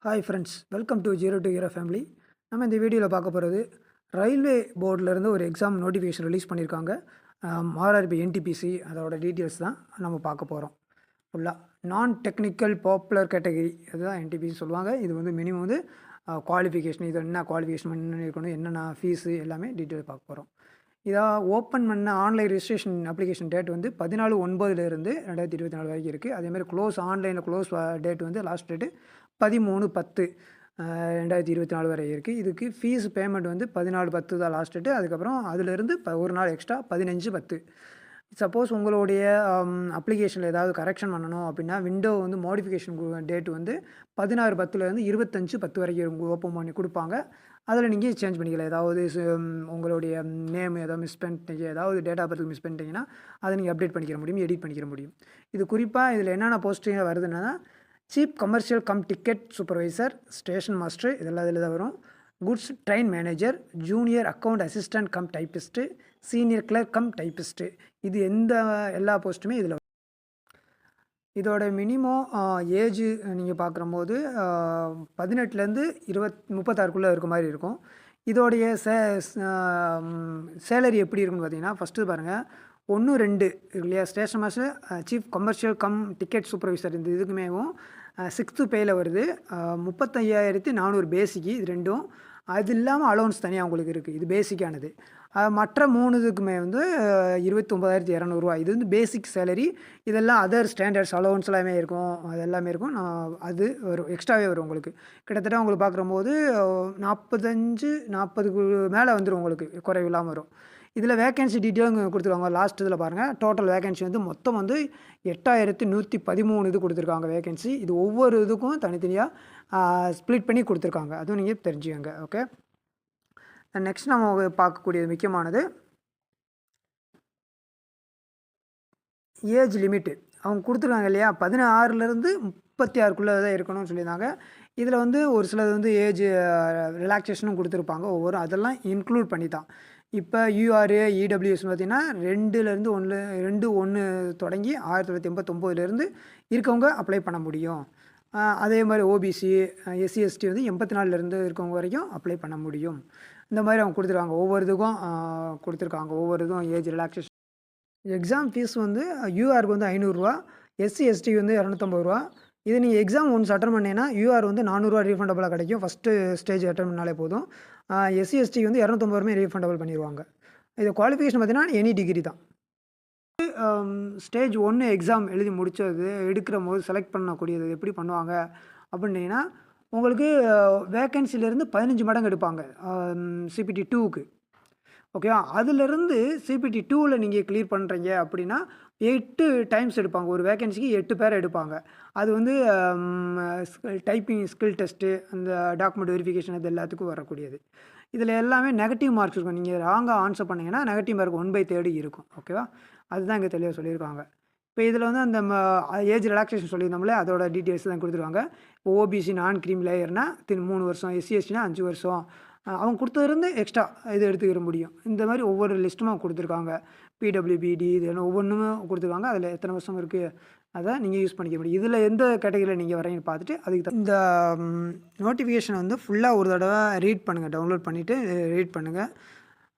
Hi friends, welcome to zero to hero family. நம்ம இந்த வீடியோவில் பார்க்க போகிறது ரயில்வே போர்டிலேருந்து ஒரு எக்ஸாம் நோட்டிஃபிகேஷன் ரிலீஸ் பண்ணியிருக்காங்க. ஆர்ஆர்பி என்டிபிசி அதோட டீட்டெயில்ஸ் தான் நம்ம பார்க்க போகிறோம். ஃபுல்லாக நான் டெக்னிக்கல் பாப்புலர் கேட்டகரி அதுதான் என்டிபிசி சொல்லுவாங்க. இது வந்து மினிமம் வந்து குவாலிஃபிகேஷன், இது என்ன குவாலிஃபிகேஷன் என்ன இருக்கணும், என்னென்ன ஃபீஸு எல்லாமே டீட்டெயில் பார்க்க போகிறோம். இதை ஓப்பன் பண்ண ஆன்லைன் ரெஜிஸ்ட்ரேஷன் அப்ளிகேஷன் டேட் வந்து 14/9 2024 வரைக்கும் இருக்குது. அதேமாதிரி ஆன்லைனில் க்ளோஸ் டேட் வந்து லாஸ்ட் டேட்டு 13/10 2024 வரை இருக்குது. இதுக்கு ஃபீஸ் பேமெண்ட் வந்து 14/10 தான் லாஸ்ட் டேட்டு. அதுக்கப்புறம் அதிலிருந்து ஒரு நாள் எக்ஸ்ட்ரா 15/10. சப்போஸ் உங்களுடைய அப்ளிகேஷனில் ஏதாவது கரெக்ஷன் பண்ணணும் அப்படின்னா விண்டோ வந்து மாடிஃபிகேஷன் டேட் வந்து 16/10 25/10 வரைக்கும் ஓப்பன் பண்ணி கொடுப்பாங்க. அதில் நீங்கள் சேஞ்ச் பண்ணிக்கலாம். ஏதாவது உங்களுடைய நேம் ஏதாவது மிஸ் பண்ணிட்டீங்க, ஏதாவது டேட் ஆஃப் பர்த் மிஸ் பண்ணிட்டீங்கன்னா அதை நீங்கள் அப்டேட் பண்ணிக்கிற முடியும், எடிட் பண்ணிக்கிற முடியும். இது குறிப்பாக இதில் என்னென்ன போஸ்டிங் வருதுன்னா chief commercial cum ticket supervisor, station master இதெல்லாம் இதில் தான் வரும். Goods train manager, junior account assistant cum typist, senior clerk cum typist, இது எல்லா போஸ்ட்டுமே இதில். இதோட மினிமம் ஏஜ் நீங்கள் பார்க்குறம்போது 18லேருந்து 36க்குள்ளே இருக்க மாதிரி இருக்கும். இதோடைய சேலரி எப்படி இருக்குன்னு பார்த்தீங்கன்னா, ஃபஸ்ட்டு பாருங்கள் 1, 2 இருக்கு இல்லையா, station master, chief commercial cum ticket supervisor, இந்த இதுக்குமேவும் 6th பேயில் வருது. 35,400 பேசிக்கு இது ரெண்டும். அது இல்லாமல் அலோன்ஸ் தனியாக உங்களுக்கு இருக்குது, இது பேசிக்கானது. மற்ற 3 இதுக்குமே வந்து 29,200 இது வந்து பேசிக் சேலரி. இதெல்லாம் அதர் ஸ்டாண்டர்ட்ஸ் அலோன்ஸ் எல்லாமே இருக்கும், அது எல்லாமே இருக்கும். அது வரும், எக்ஸ்ட்ராவே வரும் உங்களுக்கு. கிட்டத்தட்ட உங்களுக்கு பார்க்குறம்போது 45-40க்கு மேலே வந்துடும் உங்களுக்கு, குறைவு இல்லாமல் வரும். இதில் வேக்கன்சி டீட்டெயிலும் கொடுத்துருவாங்க. லாஸ்ட் இதில் பாருங்கள், டோட்டல் வேக்கன்சி வந்து மொத்தம் வந்து 8,113 இது கொடுத்துருக்காங்க வேக்கன்சி. இது ஒவ்வொரு இதுக்கும் தனித்தனியாக ஸ்ப்ளிட் பண்ணி கொடுத்துருக்காங்க, அதுவும் நீங்கள் தெரிஞ்சுக்கங்க. ஓகே, நெக்ஸ்ட் நம்ம பார்க்கக்கூடியது முக்கியமானது ஏஜ் லிமிட்டு. அவங்க கொடுத்துருக்காங்க இல்லையா, 16லேருந்து 36க்குள்ளே தான் இருக்கணும்னு சொல்லியிருந்தாங்க. இதில் வந்து ஒரு சிலது வந்து ஏஜ் ரிலாக்ஸேஷனும் கொடுத்துருப்பாங்க ஒவ்வொரு, அதெல்லாம் இன்க்ளூட் பண்ணி தான். இப்போ யூஆர்ஏ இடபிள்யூஎஸ் பார்த்திங்கன்னா 2/1 தொடங்கி 1989 இருக்கவங்க அப்ளை பண்ண முடியும். அதே மாதிரி ஓபிசி, எஸ்சி எஸ்டி வந்து 84 இருக்கவங்க வரைக்கும் அப்ளை பண்ண முடியும். இந்த மாதிரி அவங்க கொடுத்துருக்காங்க, ஒவ்வொரு இதுக்கும் கொடுத்துருக்காங்க, ஒவ்வொரு இதுவும் ஏஜ் ரிலாக்ஸேஷன். எக்ஸாம் ஃபீஸ் வந்து யூஆருக்கு வந்து 500 எஸ்சி எஸ்டி வந்து 250. இது நீங்கள் எக்ஸாம் ஒன்ஸ் அட்டன் பண்ணீங்கன்னா யூஆர் வந்து 400 ரீஃபண்டபுளாக கிடைக்கும். ஃபஸ்ட்டு ஸ்டேஜ் அட்டன் பண்ணாலே போதும். எஸ்சி எஸ்டி வந்து 250 ரீஃபண்டபிள் பண்ணிடுவாங்க. இது குவாலிஃபிகேஷன் பார்த்தீங்கன்னா எனி டிகிரி தான். ஸ்டேஜ் 1 எக்ஸாம் எழுதி முடித்தது எடுக்கிற போது செலக்ட் பண்ணக்கூடியது எப்படி பண்ணுவாங்க அப்படின்னா, உங்களுக்கு வேக்கன்சிலேருந்து 15 மடங்கு எடுப்பாங்க சிபிடி 2க்கு. ஓகேவா, அதிலிருந்து சிபிடி 2வில் நீங்கள் கிளியர் பண்ணுறீங்க அப்படின்னா 8 டைம்ஸ் எடுப்பாங்க. ஒரு வேக்கன்சிக்கு 8 பேர் எடுப்பாங்க. அது வந்து டைப்பிங் ஸ்கில் டெஸ்ட்டு, அந்த டாக்குமெண்ட் வெரிஃபிகேஷன், அது எல்லாத்துக்கும் வரக்கூடியது. இதில் எல்லாமே நெகட்டிவ் மார்க்ஸ் இருக்கும். நீங்கள் ராங்காக ஆன்சர் பண்ணிங்கன்னா நெகட்டிவ் மார்க் 1/3 இருக்கும். ஓகேவா, அதுதான் இங்கே தெளிவாக சொல்லியிருக்காங்க. இப்போ இதில் வந்து அந்த ஏஜ் ரிலாக்ஸேஷன் சொல்லியிருந்தோம்ல, அதோட டீட்டெயில்ஸ் தான் கொடுத்துருவாங்க. இப்போ ஓபிசி நான் க்ரீம் லேயர்னால் 3 வருஷம், எஸ்சி எஸ்டினா 5 வருஷம், அவங்க கொடுத்ததுலேருந்து எக்ஸ்ட்ரா இது எடுத்துக்கிற முடியும். இந்த மாதிரி ஒவ்வொரு லிஸ்ட்டுமா கொடுத்துருக்காங்க. பிடபிள்யூபிடி இது ஒவ்வொன்றுமே கொடுத்துருக்காங்க. அதில் எத்தனை வருஷம் இருக்குது அதை நீங்கள் யூஸ் பண்ணிக்க முடியும். இதில் எந்த கேட்டகரியில் நீங்கள் வரீங்கன்னு பார்த்துட்டு அதுக்கு இந்த நோட்டிஃபிகேஷன் வந்து ஃபுல்லாக ஒரு தடவை ரீட் பண்ணுங்கள், டவுன்லோட் பண்ணிவிட்டு ரீட் பண்ணுங்கள்.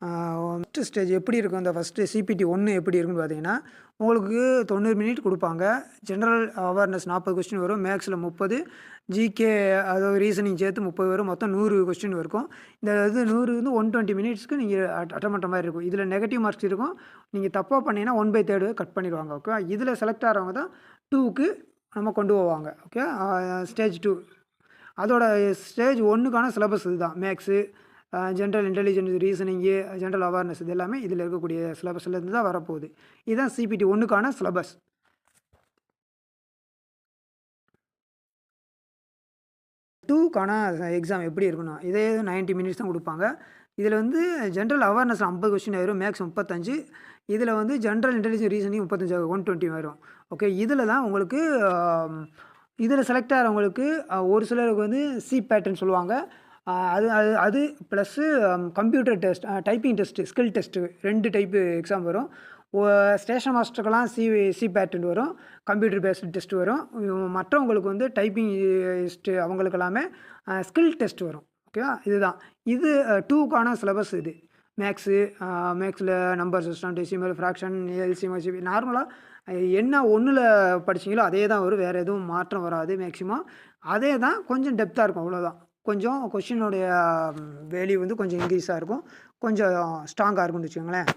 ஃபஸ்ட்டு ஸ்டேஜ் எப்படி இருக்கும், இந்த ஃபஸ்ட்டு சிபிடி 1 எப்படி இருக்குன்னு பார்த்தீங்கன்னா, உங்களுக்கு 90 மினிட் கொடுப்பாங்க. ஜென்ரல் அவேர்னஸ் 40 கொஸ்டின் வரும், மேக்ஸில் 30, ஜிகே அதாவது ரீசனிங் சேர்த்து 30 வரும், மொத்தம் 100 கொஸ்டின் இருக்கும். இந்த இது 100 வந்து 120 மினிட்ஸ்க்கு நீங்கள் அட்டன் பண்ணுற மாதிரி இருக்கும். இதில் நெகட்டிவ் மார்க்ஸ் இருக்கும். நீங்கள் தப்பாக பண்ணிங்கன்னா 1/3 கட் பண்ணிடுவாங்க. ஓகே, இதில் செலக்ட் ஆகிறவங்க தான் 2க்கு நம்ம கொண்டு போவாங்க. ஓகே, ஸ்டேஜ் 2 அதோட ஸ்டேஜ் 1க்கான சிலபஸ் இதுதான். Maths, general intelligence, reasoning, general awareness, இது எல்லாமே இதில் இருக்கக்கூடிய சிலபஸ்லேருந்து தான் வரப்போகுது. இதுதான் சிபிடி 1க்கான சிலபஸ். 2க்கான எக்ஸாம் எப்படி இருக்குன்னா, இதே 90 மினிட்ஸ் தான் கொடுப்பாங்க. இதில் வந்து ஜென்ரல் அவேர்னஸ் 50 கொஸ்டின் வரும், மேக்ஸ் 35. இதில் வந்து ஜென்ரல் இன்டெலிஜென்ஸ், ரீசனிங் 35, 120 வரும். ஓகே, இதில் தான் உங்களுக்கு இதில் செலக்ட் ஆகிறவங்களுக்கு ஒரு சிலருக்கு வந்து சி பேட்டர்ன் சொல்லுவாங்க. அது அது அது plus computer test, typing test, skill test 2 type exam வரும். ஸ்டேஷன் மாஸ்டருக்கெல்லாம் சிபேட்டுன்னு வரும், கம்ப்யூட்டர் பேஸ்டு டெஸ்ட் வரும். மற்றவங்களுக்கு வந்து டைப்பிங் அவங்களுக்கு எல்லாமே ஸ்கில் டெஸ்ட் வரும். ஓகேவா? இதுதான். இது 2க்கான சிலபஸ் இது. மேக்ஸில் number system, decimal, fraction, LCM, HCP நார்மலாக என்ன 1ல் படிச்சீங்களோ அதே தான் வரும். வேறு எதுவும் மாற்றம் வராது மேக்ஸிமம். அதே தான், கொஞ்சம் டெப்த்தாக இருக்கும் அவ்வளோதான். கொஞ்சம் கொஸ்டினுடைய வேல்யூ வந்து கொஞ்சம் இன்க்ரீஸாக இருக்கும். கொஞ்சம் ஸ்ட்ராங்காக இருக்கும்னு வச்சுக்கோங்களேன்.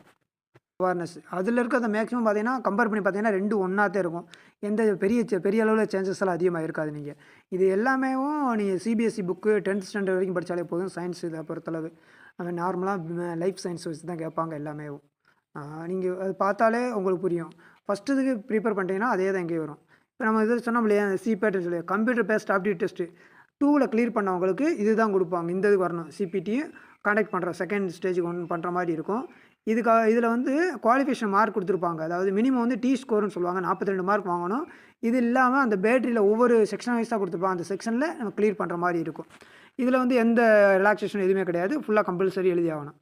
அவேர்னஸ் அதில் இருக்கிறத மேக்ஸிமம் பார்த்தீங்கன்னா கம்பேர் பண்ணி பார்த்தீங்கன்னா 2 ஒன்றாத்தே இருக்கும். எந்த பெரிய அளவில் சேஞ்சஸ் எல்லாம் அதிகமாக இருக்காது. நீங்கள் இது எல்லாமேவும் நீங்கள் சிபிஎஸ்சி புக்கு 10th ஸ்டாண்டர்ட் வரைக்கும் படித்தாலே போதும். சயின்ஸ் இதை பொறுத்தளவு அவன் நார்மலாக லைஃப் சயின்ஸ் வச்சு தான் கேட்பாங்க எல்லாமேவும். நீங்கள் அது பார்த்தாலே உங்களுக்கு புரியும். ஃபஸ்ட்டு இதுக்கு ப்ரிப்பேர் பண்ணிட்டீங்கன்னா அதே தான் இங்கே வரும். இப்போ நம்ம இது சொன்னோம் இல்லையா, சிபேட்னு சொல்லி கம்ப்யூட்டர் பேஸ்ட் ஆப்டிடியூட் டெஸ்ட்டு 2ல் கிளியர் பண்ணவங்களுக்கு இது தான் கொடுப்பாங்க. இந்த இது வரணும். சிபிடியும் காண்டக்ட் பண்ணுற செகண்ட் ஸ்டேஜுக்கு ஒன்று பண்ணுற மாதிரி இருக்கும். இதில் வந்து குவாலிஃபிகேஷன் மார்க் கொடுத்துருப்பாங்க. அதாவது மினிமம் வந்து டி ஸ்கோர்னு சொல்லுவாங்க. 42 மார்க் வாங்கணும். இது இல்லாமல் அந்த பேட்டரியில் ஒவ்வொரு செக்ஷன் வைஸாக கொடுத்துருப்பாங்க. அந்த செக்ஷனில் நம்ம கிளியர் பண்ணுற மாதிரி இருக்கும். இதில் வந்து எந்த ரிலாக்ஸேஷன் எதுவுமே கிடையாது. ஃபுல்லாக கம்பல்சரி எழுதி ஆகணும்.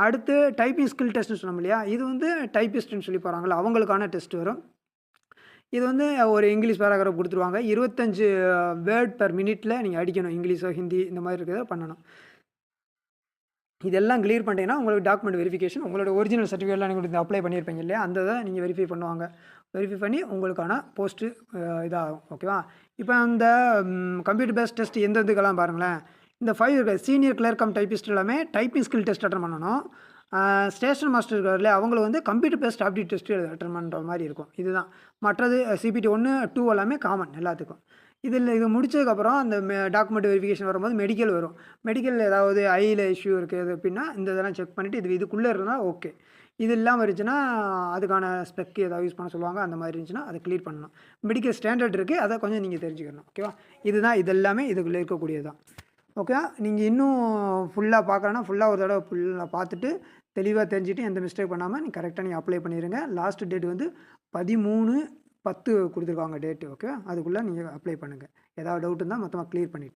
அடுத்து டைப்பிங் ஸ்கில் டெஸ்ட்னு சொன்னோம் இல்லையா, இது வந்து டைப்பிஸ்ட்னு சொல்லி போகிறாங்களா அவங்களுக்கான டெஸ்ட் வரும். இது வந்து ஒரு இங்கிலீஷ் பேராகிராஃப் கொடுத்துருவாங்க. 25 வேர்ட் பெர் மினிட்டில் நீங்கள் அடிக்கணும். இங்கிலீஷோ ஹிந்தி இந்த மாதிரி இருக்கிறத பண்ணணும். இதெல்லாம் கிளியர் பண்ணிட்டீங்கன்னா உங்களுக்கு டாக்குமெண்ட் வெரிஃபிகேஷன், உங்களோட ஒரிஜினல் சர்டிஃபிகேட்லாம் நீங்கள் அப்ளை பண்ணியிருப்பீங்க இல்லையா, அந்த இதை நீங்கள் வெரிஃபை பண்ணுவாங்க. வெரிஃபை பண்ணி உங்களுக்கான போஸ்ட்டு இதாகும். ஓகேவா? இப்போ அந்த கம்ப்யூட்டர் பேஸ்ட் டெஸ்ட் எந்த இதுக்கெல்லாம் பாருங்களேன். இந்த 5 சீனியர் கிளர்க் கம் டைப்பிஸ்ட் எல்லாமே டைப்பிங் ஸ்கில் டெஸ்ட் அட்டன் பண்ணணும். ஸ்டேஷன் மாஸ்டர் இருக்கார்ல அவங்க வந்து computer based aptitude test attend பண்ணுற மாதிரி இருக்கும். இதுதான். மற்றது சிபிடி 1, 2 எல்லாமே காமன் எல்லாத்துக்கும். இது முடிச்சதுக்கப்புறம் அந்த டாக்குமெண்ட் வெரிஃபிகேஷன் வரும்போது மெடிக்கல் வரும். மெடிக்கல் ஏதாவது ஐயில் இஷ்யூ இருக்குது அப்படின்னா இந்த இதெல்லாம் செக் பண்ணிவிட்டு இதுக்குள்ளே இருந்தால் ஓகே. இது இல்லாமல் இருந்துச்சுன்னா அதுக்கான ஸ்பெக் ஏதாவது யூஸ் பண்ண சொல்லுவாங்க. அந்த மாதிரி இருந்துச்சுன்னா அதை கிளியர் பண்ணணும். மெடிக்கல் ஸ்டாண்டர்ட் இருக்குது, அதை கொஞ்சம் நீங்கள் தெரிஞ்சுக்கணும். ஓகேவா? இதுதான். இது எல்லாமே இதுக்குள்ளே இருக்கக்கூடியது தான். ஓகே. நீங்கள் இன்னும் ஃபுல்லாக பார்க்கலன்னா ஃபுல்லாக ஒரு தடவை ஃபுல்லாக பார்த்துட்டு தெளிவாக தெரிஞ்சுட்டு எந்த மிஸ்டேக் பண்ணாமல் நீங்கள் கரெக்டாக நீங்கள் அப்ளை பண்ணிடுங்க. லாஸ்ட் டேட் வந்து 13/10 கொடுத்துருக்காங்க டேட்டு. ஓகே. அதுக்குள்ளே நீங்கள் அப்ளை பண்ணுங்கள். ஏதாவது டவுட் இருந்தால் மொத்தமாக கிளியர் பண்ணிவிட்டு